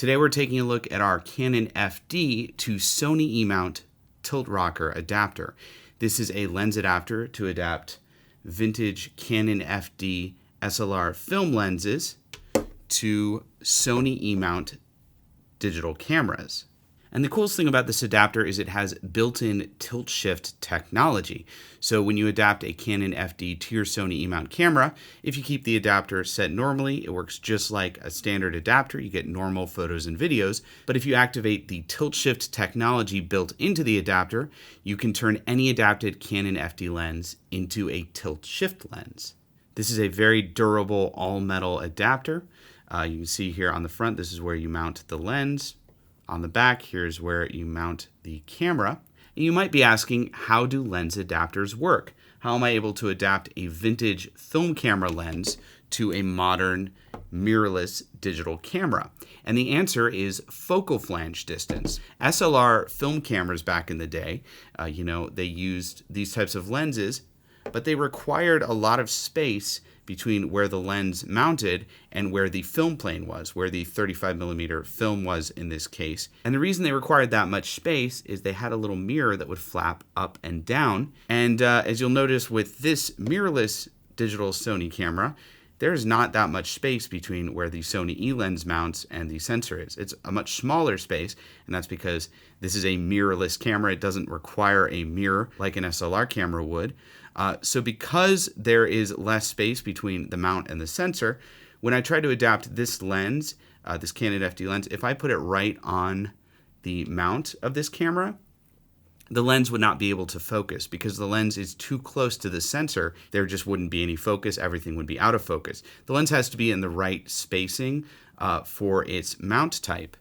Today we're taking a look at our Canon FD to Sony E-mount tilt rocker adapter. This is a lens adapter to adapt vintage Canon FD SLR film lenses to Sony E-mount digital cameras. And the coolest thing about this adapter is it has built-in tilt shift technology. So when you adapt a Canon FD to your Sony E-mount camera, if you keep the adapter set normally, it works just like a standard adapter. You get normal photos and videos. But if you activate the tilt shift technology built into the adapter, you can turn any adapted Canon FD lens into a tilt shift lens. This is a very durable all-metal adapter. You can see here on the front, this is where you mount the lens. On the back, here's where you mount the camera. And you might be asking, how do lens adapters work? How am I able to adapt a vintage film camera lens to a modern mirrorless digital camera? And the answer is focal flange distance. SLR film cameras back in the day, they used these types of lenses, but they required a lot of space between where the lens mounted and where the film plane was, where the 35mm film was in this case. And the reason they required that much space is they had a little mirror that would flap up and down. And as you'll notice with this mirrorless digital Sony camera, there's not that much space between where the Sony E lens mounts and the sensor is. It's a much smaller space, and that's because this is a mirrorless camera. It doesn't require a mirror like an SLR camera would. So because there is less space between the mount and the sensor, when I try to adapt this lens, this Canon FD lens, if I put it right on the mount of this camera, the lens would not be able to focus because the lens is too close to the sensor. There just wouldn't be any focus. Everything would be out of focus. The lens has to be in the right spacing for its mount type.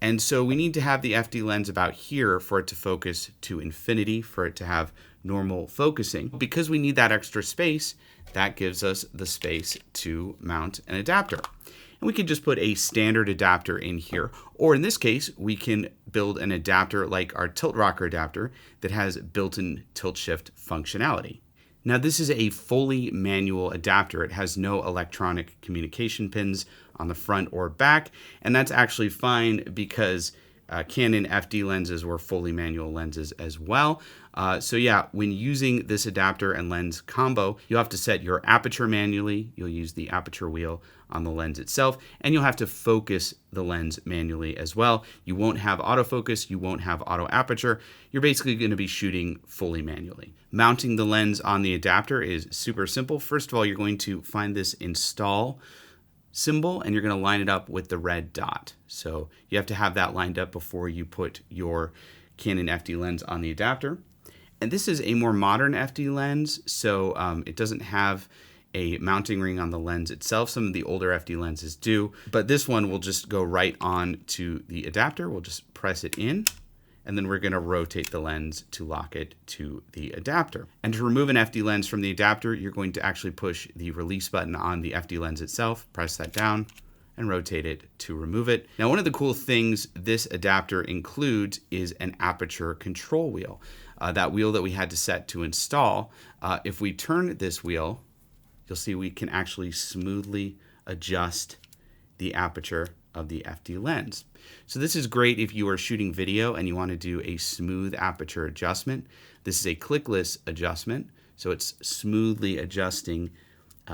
And so we need to have the FD lens about here for it to focus to infinity, for it to have normal focusing. Because we need that extra space, that gives us the space to mount an adapter. And we can just put a standard adapter in here, or in this case, we can build an adapter like our tilt rocker adapter that has built-in tilt shift functionality. Now this is a fully manual adapter. It has no electronic communication pins on the front or back, and that's actually fine because Canon FD lenses were fully manual lenses as well. So yeah, when using this adapter and lens combo, you'll have to set your aperture manually. You'll use the aperture wheel on the lens itself, and you'll have to focus the lens manually as well. You won't have autofocus, you won't have auto aperture. You're basically going to be shooting fully manually. Mounting the lens on the adapter is super simple. First of all, you're going to find this install symbol and you're going to line it up with the red dot. So you have to have that lined up before you put your Canon FD lens on the adapter. And this is a more modern FD lens, so it doesn't have a mounting ring on the lens itself. Some of the older FD lenses do, but this one will just go right on to the adapter. We'll just press it in, and then we're going to rotate the lens to lock it to the adapter. And to remove an FD lens from the adapter, you're going to actually push the release button on the FD lens itself, press that down, and rotate it to remove it. Now, one of the cool things this adapter includes is an aperture control wheel. That wheel that we had to set to install, if we turn this wheel, you'll see we can actually smoothly adjust the aperture of the FD lens. So this is great if you are shooting video and you want to do a smooth aperture adjustment. This is a clickless adjustment, so it's smoothly adjusting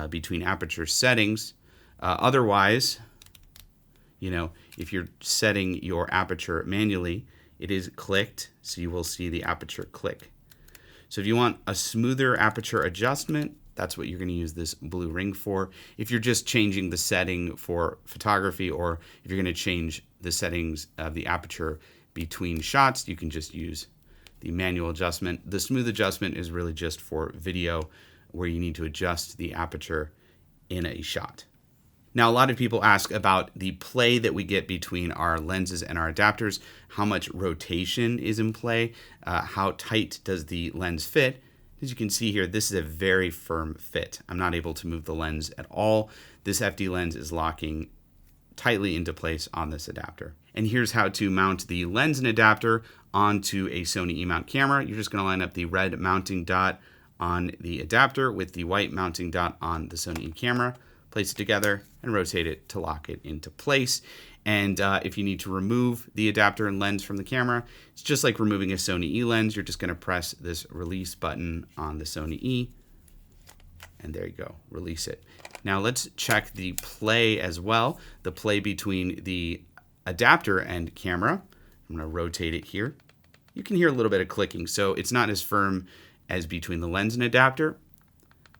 between aperture settings. Otherwise, if you're setting your aperture manually, it is clicked, so you will see the aperture click. So if you want a smoother aperture adjustment, that's what you're going to use this blue ring for. If you're just changing the setting for photography, or if you're going to change the settings of the aperture between shots, you can just use the manual adjustment. The smooth adjustment is really just for video, where you need to adjust the aperture in a shot. Now, a lot of people ask about the play that we get between our lenses and our adapters, how much rotation is in play, how tight does the lens fit. As you can see here, this is a very firm fit. I'm not able to move the lens at all. This FD lens is locking tightly into place on this adapter. And here's how to mount the lens and adapter onto a Sony E-mount camera. You're just going to line up the red mounting dot on the adapter with the white mounting dot on the Sony E camera. Place it together and rotate it to lock it into place. And if you need to remove the adapter and lens from the camera, it's just like removing a Sony E lens. You're just going to press this release button on the Sony E, and there you go, release it. Now let's check the play as well, the play between the adapter and camera. I'm going to rotate it here. You can hear a little bit of clicking, so it's not as firm as between the lens and adapter,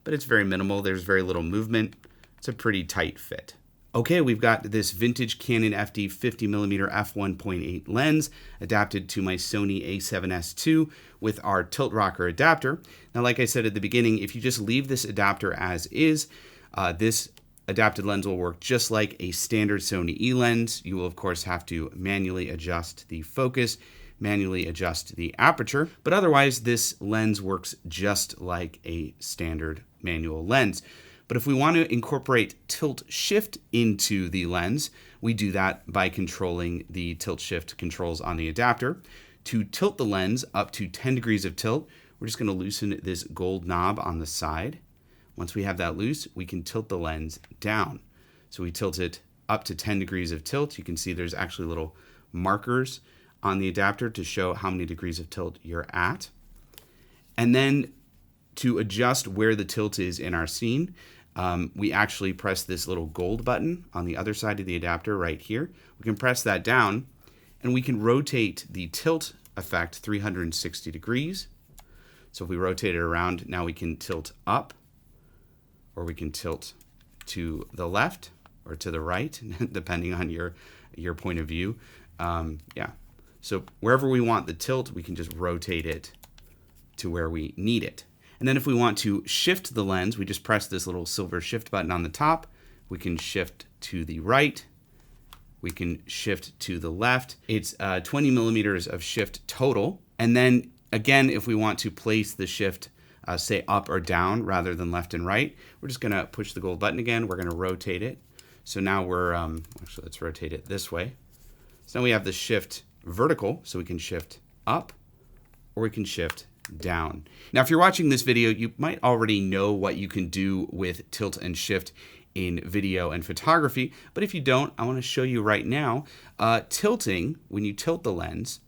but it's very minimal. There's very little movement. It's a pretty tight fit. Okay, we've got this vintage Canon FD 50mm f1.8 lens adapted to my Sony a7S II with our tilt rocker adapter. Now, like I said at the beginning, if you just leave this adapter as is, this adapted lens will work just like a standard Sony E lens. You will, of course, have to manually adjust the focus, manually adjust the aperture, but otherwise this lens works just like a standard manual lens. But if we want to incorporate tilt shift into the lens, we do that by controlling the tilt shift controls on the adapter. To tilt the lens up to 10 degrees of tilt, we're just going to loosen this gold knob on the side. Once we have that loose, we can tilt the lens down. So we tilt it up to 10 degrees of tilt. You can see there's actually little markers on the adapter to show how many degrees of tilt you're at. And then to adjust where the tilt is in our scene, we actually press this little gold button on the other side of the adapter right here. We can press that down and we can rotate the tilt effect 360 degrees. So if we rotate it around, now we can tilt up, or we can tilt to the left or to the right, depending on your point of view. Yeah. So wherever we want the tilt, we can just rotate it to where we need it. And then if we want to shift the lens, we just press this little silver shift button on the top. We can shift to the right. We can shift to the left. It's 20 millimeters of shift total. And then again, if we want to place the shift, say up or down rather than left and right, we're just gonna push the gold button again. We're gonna rotate it. So now we're, actually let's rotate it this way. So now we have the shift vertical, so we can shift up or we can shift down. Now, if you're watching this video, you might already know what you can do with tilt and shift in video and photography, but if you don't, I want to show you right now. Tilting, when you tilt the lens,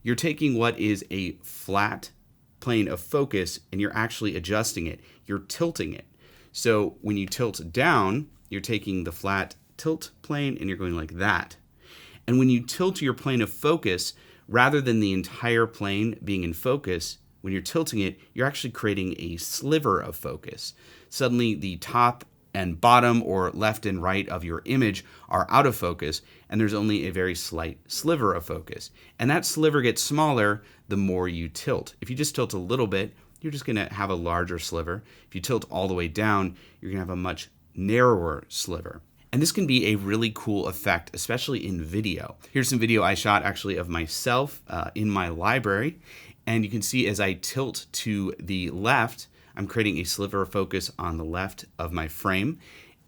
you're taking what is a flat plane of focus and you're actually adjusting it. You're tilting it. So when you tilt down, you're taking the flat tilt plane and you're going like that. And when you tilt your plane of focus, rather than the entire plane being in focus, when you're tilting it, you're actually creating a sliver of focus. Suddenly the top and bottom or left and right of your image are out of focus, and there's only a very slight sliver of focus. And that sliver gets smaller the more you tilt. If you just tilt a little bit, you're just gonna have a larger sliver. If you tilt all the way down, you're gonna have a much narrower sliver. And this can be a really cool effect, especially in video. Here's some video I shot actually of myself in my library. And you can see as I tilt to the left, I'm creating a sliver of focus on the left of my frame.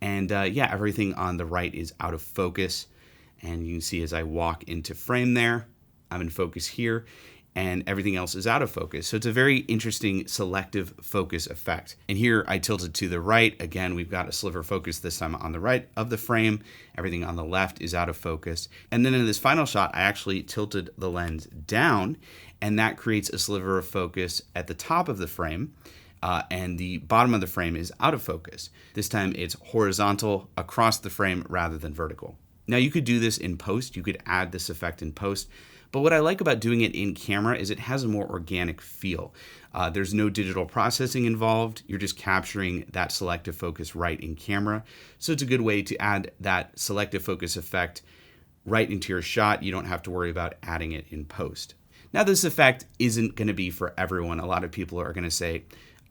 And yeah, everything on the right is out of focus. And you can see as I walk into frame there, I'm in focus here, and everything else is out of focus. So it's a very interesting selective focus effect. And here I tilted to the right. Again, we've got a sliver focus this time on the right of the frame. Everything on the left is out of focus. And then in this final shot, I actually tilted the lens down, and that creates a sliver of focus at the top of the frame. And the bottom of the frame is out of focus. This time it's horizontal across the frame rather than vertical. Now you could do this in post. You could add this effect in post. But what I like about doing it in camera is it has a more organic feel. There's no digital processing involved. You're just capturing that selective focus right in camera. So it's a good way to add that selective focus effect right into your shot. You don't have to worry about adding it in post. Now this effect isn't going to be for everyone. A lot of people are going to say,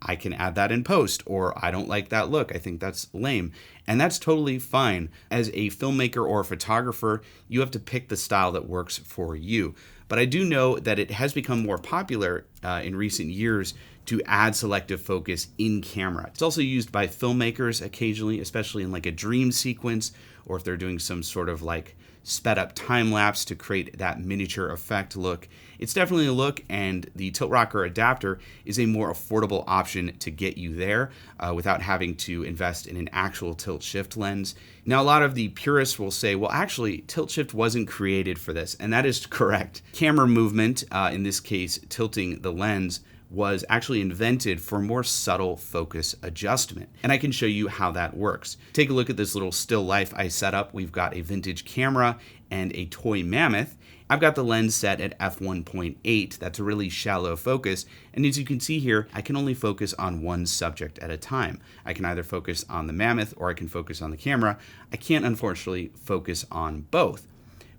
I can add that in post, or I don't like that look. I think that's lame. And that's totally fine. As a filmmaker or a photographer, you have to pick the style that works for you. But I do know that it has become more popular in recent years to add selective focus in camera. It's also used by filmmakers occasionally, especially in like a dream sequence, or if they're doing some sort of like sped up time lapse to create that miniature effect look. It's definitely a look, and the Tilt ROKR adapter is a more affordable option to get you there without having to invest in an actual tilt shift lens. Now, a lot of the purists will say, well, actually, tilt shift wasn't created for this, and that is correct. Camera movement, in this case, tilting the lens, was actually invented for more subtle focus adjustment. And I can show you how that works. Take a look at this little still life I set up. We've got a vintage camera and a toy mammoth. I've got the lens set at f1.8. That's a really shallow focus. And as you can see here, I can only focus on one subject at a time. I can either focus on the mammoth or I can focus on the camera. I can't, unfortunately, focus on both.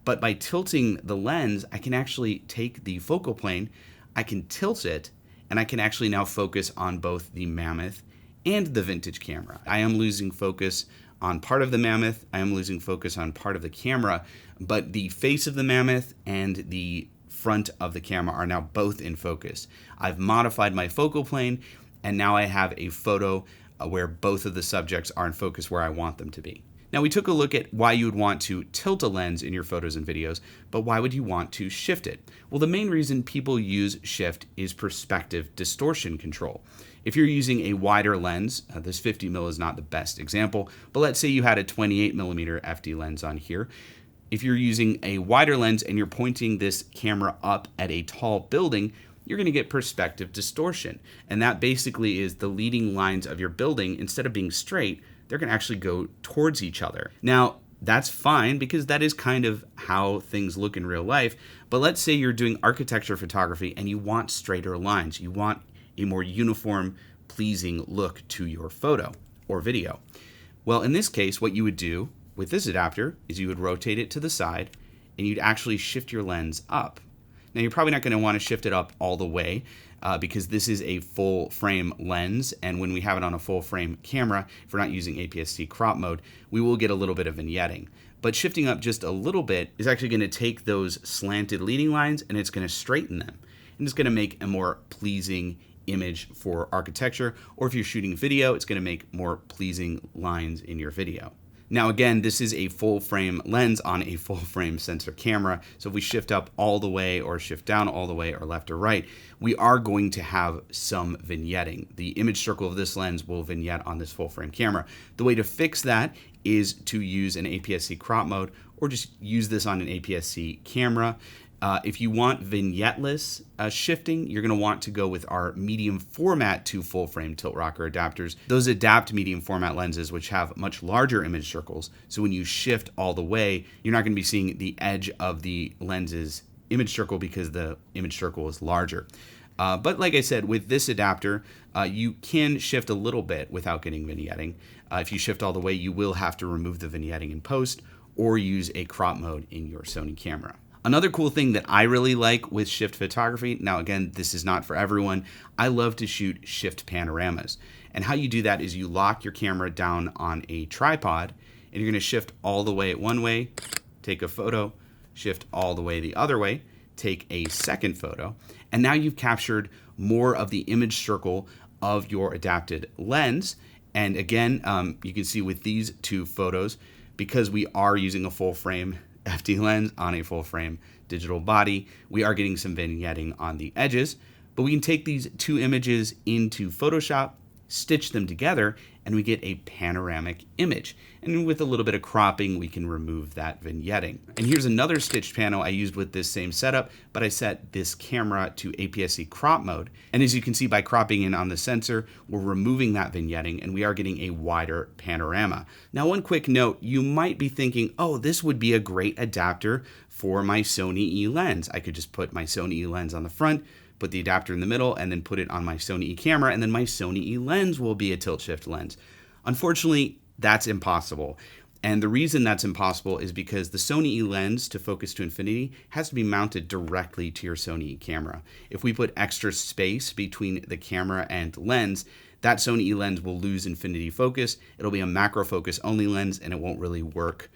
But by tilting the lens, I can actually take the focal plane, I can tilt it, and I can actually now focus on both the mammoth and the vintage camera. I am losing focus on part of the mammoth, I am losing focus on part of the camera, but the face of the mammoth and the front of the camera are now both in focus. I've modified my focal plane, and now I have a photo where both of the subjects are in focus where I want them to be. Now, we took a look at why you would want to tilt a lens in your photos and videos, but why would you want to shift it? Well, the main reason people use shift is perspective distortion control. If you're using a wider lens, this 50mm is not the best example, but let's say you had a 28mm FD lens on here. If you're using a wider lens and you're pointing this camera up at a tall building, you're going to get perspective distortion. And that basically is the leading lines of your building, instead of being straight, they're going to actually go towards each other. Now, that's fine because that is kind of how things look in real life. But let's say you're doing architecture photography and you want straighter lines. You want a more uniform, pleasing look to your photo or video. Well, in this case, what you would do with this adapter is you would rotate it to the side and you'd actually shift your lens up. Now, you're probably not going to want to shift it up all the way because this is a full frame lens, and when we have it on a full frame camera, if we're not using APS-C crop mode, we will get a little bit of vignetting. But shifting up just a little bit is actually going to take those slanted leading lines and it's going to straighten them. And it's going to make a more pleasing image for architecture, or if you're shooting video, it's going to make more pleasing lines in your video. Now again, this is a full frame lens on a full frame sensor camera. So if we shift up all the way or shift down all the way or left or right, we are going to have some vignetting. The image circle of this lens will vignette on this full frame camera. The way to fix that is to use an APS-C crop mode or just use this on an APS-C camera. If you want vignetteless shifting, you're going to want to go with our medium format to full frame tilt ROKR adapters. Those adapt medium format lenses, which have much larger image circles. So when you shift all the way, you're not going to be seeing the edge of the lens's image circle because the image circle is larger. But like I said, with this adapter, you can shift a little bit without getting vignetting. If you shift all the way, you will have to remove the vignetting in post or use a crop mode in your Sony camera. Another cool thing that I really like with shift photography, now again, this is not for everyone, I love to shoot shift panoramas. And how you do that is you lock your camera down on a tripod, and you're going to shift all the way one way, take a photo, shift all the way the other way, take a second photo, and now you've captured more of the image circle of your adapted lens. And again, you can see with these two photos, because we are using a full frame FD lens on a full frame digital body, we are getting some vignetting on the edges, but we can take these two images into Photoshop, stitch them together, and we get a panoramic image. And with a little bit of cropping, we can remove that vignetting. And here's another stitched panel I used with this same setup, but I set this camera to APS-C crop mode. And as you can see, by cropping in on the sensor, we're removing that vignetting and we are getting a wider panorama. Now, one quick note, you might be thinking, oh, this would be a great adapter for my Sony E lens. I could just put my Sony E lens on the front, put the adapter in the middle, and then put it on my Sony E camera, and then my Sony E lens will be a tilt shift lens. Unfortunately, that's impossible. And the reason that's impossible is because the Sony E lens to focus to infinity has to be mounted directly to your Sony E camera. If we put extra space between the camera and lens, that Sony E lens will lose infinity focus. It'll be a macro focus only lens, and it won't really work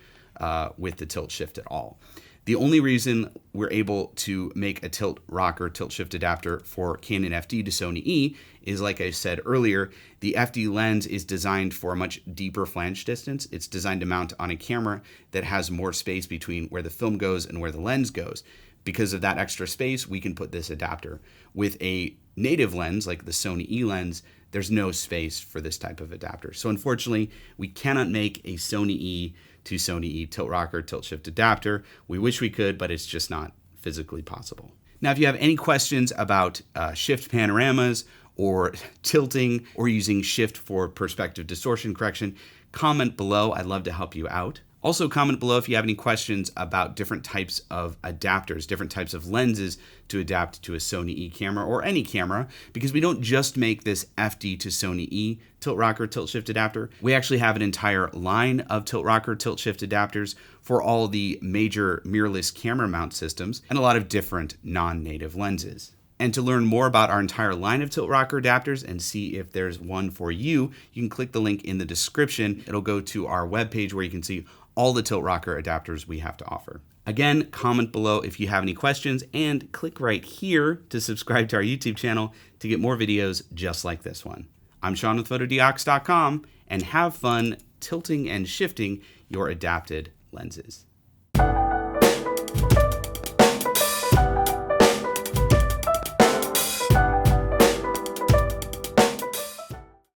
with the tilt shift at all. The only reason we're able to make a tilt rocker tilt shift adapter for Canon FD to Sony E is, like I said earlier, the FD lens is designed for a much deeper flange distance. It's designed to mount on a camera that has more space between where the film goes and where the lens goes. Because of that extra space, we can put this adapter. With a native lens like the Sony E lens, there's no space for this type of adapter. So unfortunately, we cannot make a Sony E to Sony E tilt rocker tilt shift adapter. We wish we could, but it's just not physically possible. Now, if you have any questions about shift panoramas or tilting or using shift for perspective distortion correction, comment below. I'd love to help you out. Also, comment below if you have any questions about different types of adapters, different types of lenses to adapt to a Sony E camera or any camera, because we don't just make this FD to Sony E tilt rocker tilt shift adapter. We actually have an entire line of tilt rocker tilt shift adapters for all the major mirrorless camera mount systems and a lot of different non-native lenses. And to learn more about our entire line of tilt rocker adapters and see if there's one for you, you can click the link in the description. It'll go to our webpage where you can see all the tilt rocker adapters we have to offer. Again, comment below if you have any questions and click right here to subscribe to our YouTube channel to get more videos just like this one. I'm Sean with Fotodiox.com, and have fun tilting and shifting your adapted lenses.